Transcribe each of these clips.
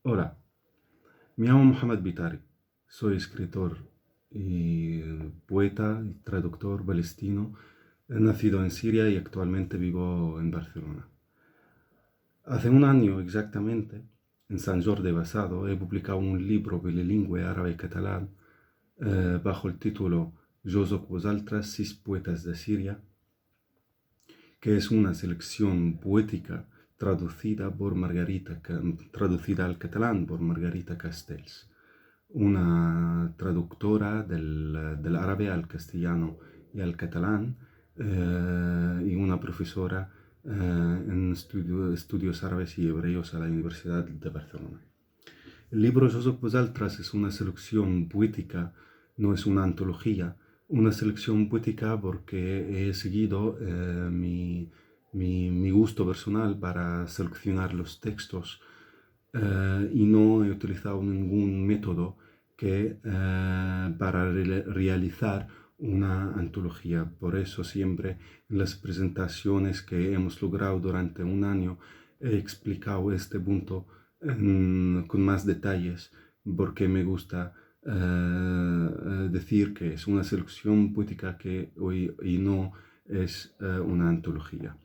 Hola, me llamo Mohamed Bitari, soy escritor y poeta y traductor palestino, nacido en Siria y actualmente vivo en Barcelona. Hace un año exactamente, en San Jordi pasado, he publicado un libro bilingüe árabe-catalán bajo el título Jo soc vosaltres, sis poetas de Siria, que es una selección poética traducida al catalán por Margarita Castells, una traductora del árabe al castellano y al catalán, y una profesora en estudios árabes y hebreos a la Universidad de Barcelona. El libro Jo soc vosaltres es una selección poética, no es una antología, una selección poética porque he seguido mi gusto personal para seleccionar los textos, y no he utilizado ningún método para realizar una antología. Por eso siempre en las presentaciones que hemos logrado durante un año he explicado este punto con más detalles, porque me gusta decir que es una selección poética que hoy y no es una antología.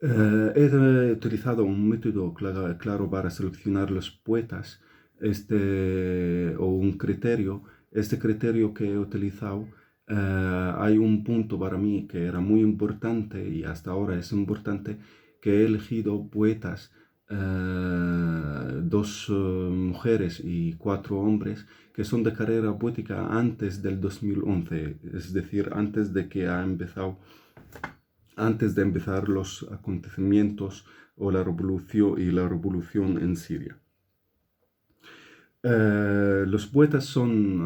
He utilizado un método claro para seleccionar los poetas, o un criterio. Este criterio que he utilizado, hay un punto para mí que era muy importante y hasta ahora es importante, que he elegido poetas, dos mujeres y cuatro hombres, que son de carrera poética antes del 2011, es decir, antes de empezar los acontecimientos o la revolución en Siria. Los poetas son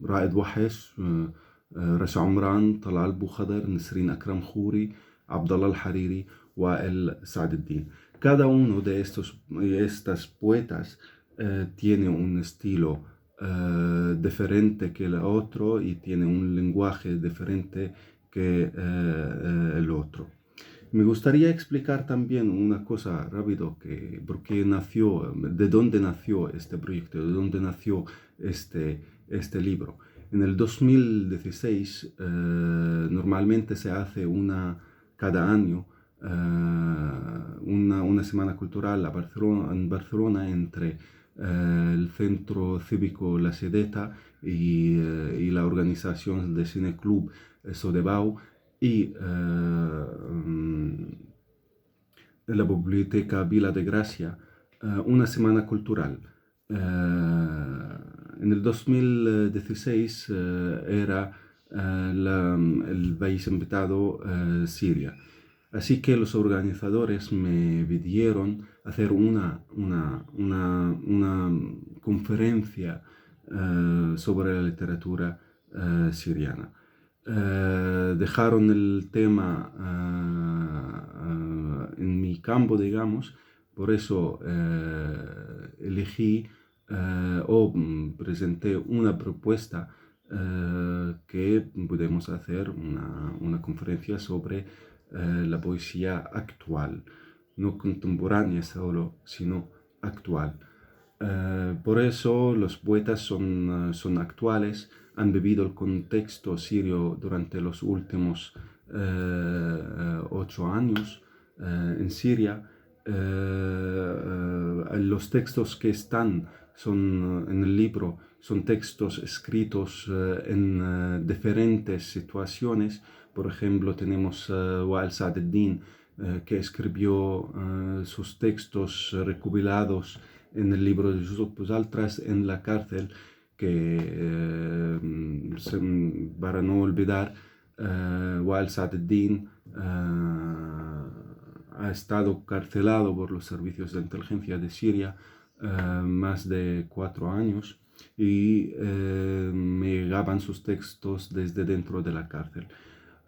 Raed Wahesh, Rasha Umran, Talal Bukhadar, Nesrin Akram Khouri, Abdallah al-Hariri, Wael Sa'd-Din. Cada uno de estas poetas tiene un estilo diferente que el otro y tiene un lenguaje diferente que el otro. Me gustaría explicar también una cosa rápido, de dónde nació este proyecto, de dónde nació este libro. En el 2016, normalmente se hace cada año, una semana cultural en Barcelona entre el Centro Cívico La Sedeta y la organización de Cine Club Sodebau y la Biblioteca Vila de Gracia, una semana cultural. En el 2016 era el país invitado, Siria. Así que los organizadores me pidieron hacer una conferencia sobre la literatura siriana. Dejaron el tema en mi campo, digamos, por eso elegí o presenté una propuesta, que podemos hacer una conferencia sobre la poesía actual, no contemporánea solo, sino actual. Por eso los poetas son actuales, han vivido el contexto sirio durante los últimos 8 años en Siria. Los textos que son en el libro son textos escritos en diferentes situaciones. Por ejemplo, tenemos Wael Sa'd-Din, que escribió sus textos recopilados en el libro de Jo soc vosaltres en la cárcel, para no olvidar, Wael Sa'd-Din ha estado carcelado por los servicios de inteligencia de Siria más de 4 años, y me llegaban sus textos desde dentro de la cárcel.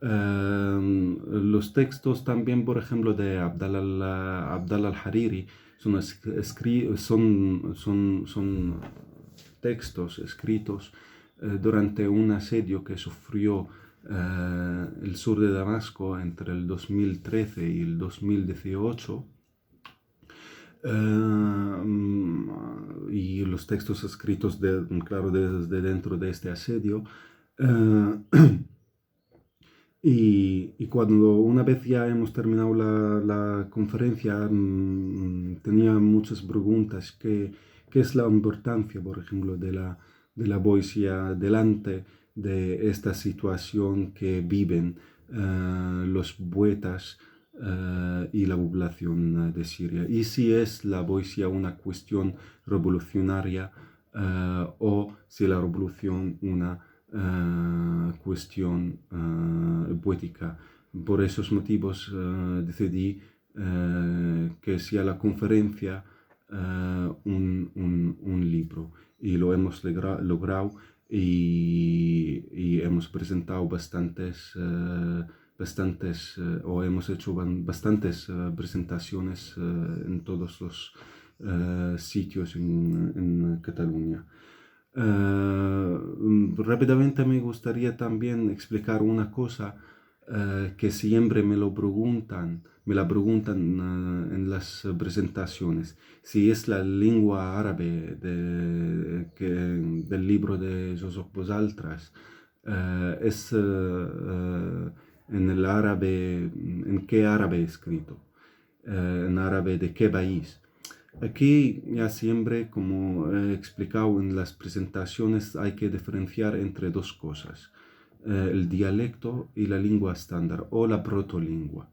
Los textos también, por ejemplo, de Abdallah al-Hariri son textos escritos durante un asedio que sufrió el sur de Damasco entre el 2013 y el 2018. y los textos escritos, claro, desde dentro de este asedio. Eh, y cuando una vez ya hemos terminado la conferencia, tenía muchas preguntas. ¿Qué es la importancia, por ejemplo, de la poesía delante de esta situación que viven los poetas y la población de Siria? Y si es la poesía una cuestión revolucionaria o si la revolución una cuestión poética. Por esos motivos decidí que sea la conferencia un libro, y lo hemos logrado, y hemos presentado o hemos hecho bastantes presentaciones en todos los sitios en Cataluña. Rápidamente me gustaría también explicar una cosa que siempre me la preguntan en las presentaciones: si es la lengua árabe del libro de Joseph Bosaltras, es en el árabe, ¿en qué árabe escrito? ¿En árabe de qué país? Aquí ya siempre, como he explicado en las presentaciones, hay que diferenciar entre dos cosas: el dialecto y la lengua estándar o la protolingua.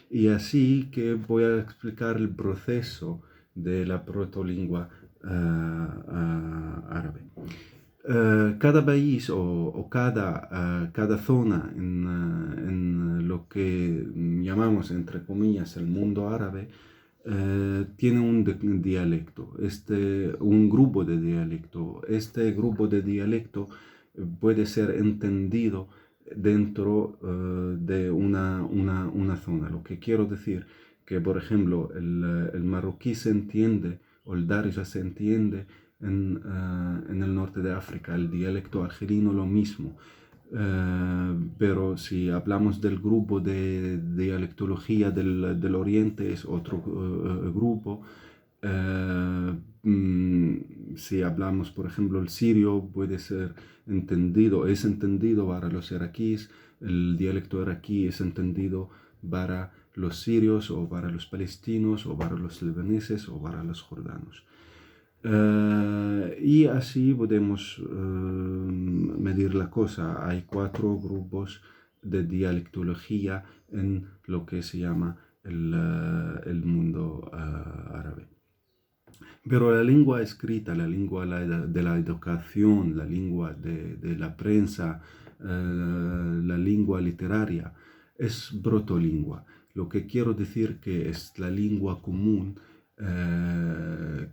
Y así que voy a explicar el proceso de la protolingua árabe. Cada país o cada zona en lo que llamamos, entre comillas, el mundo árabe, tiene un dialecto, un grupo de dialecto. Este grupo de dialecto puede ser entendido dentro de una zona. Lo que quiero decir que, por ejemplo, el marroquí se entiende, o el darija se entiende en el norte de África, el dialecto argelino lo mismo. Pero si hablamos del grupo de dialectología del Oriente, es otro grupo. Si hablamos, por ejemplo, el sirio, puede ser es entendido para los iraquíes. El dialecto iraquí es entendido para los sirios, o para los palestinos, o para los libaneses, o para los jordanos. Y así podemos medir la cosa. Hay 4 grupos de dialectología en lo que se llama el mundo árabe. Pero la lengua escrita, la lengua de la educación, la lengua de la prensa, la lengua literaria, es protolingua. Lo que quiero decir que es la lengua común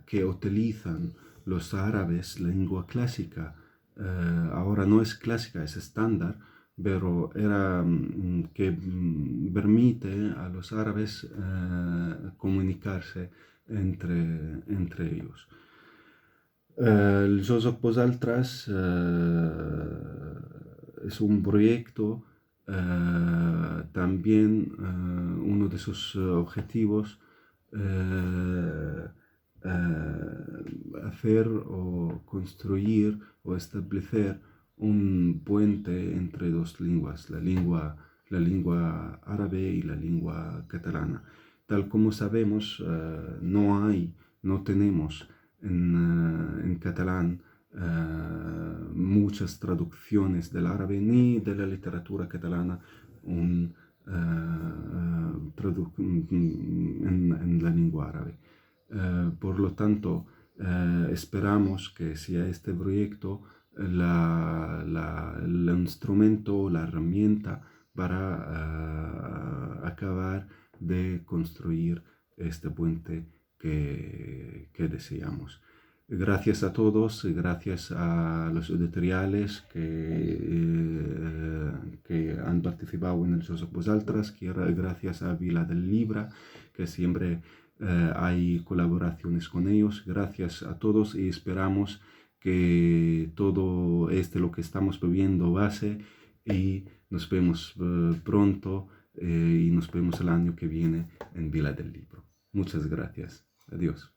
que utilizan los árabes, la lengua clásica. Ahora no es clásica, es estándar, pero era que permite a los árabes comunicarse entre ellos. El Joseph Bosaltras es un proyecto, también uno de sus objetivos, hacer o construir o establecer un puente entre dos lenguas, la lengua árabe y la lengua catalana. Tal como sabemos, no tenemos en catalán muchas traducciones del árabe ni de la literatura catalana en la lengua árabe. Por lo tanto, esperamos que sea este proyecto el instrumento, la herramienta para acabar de construir este puente que deseamos. Gracias a todos, gracias a los editoriales que han participado en el Joseph Bosaltras, gracias a Vila del Libra, que siempre hay colaboraciones con ellos. Gracias a todos, y esperamos que todo lo que estamos viviendo pase, y nos vemos pronto, y nos vemos el año que viene en Vila del Libro. Muchas gracias. Adiós.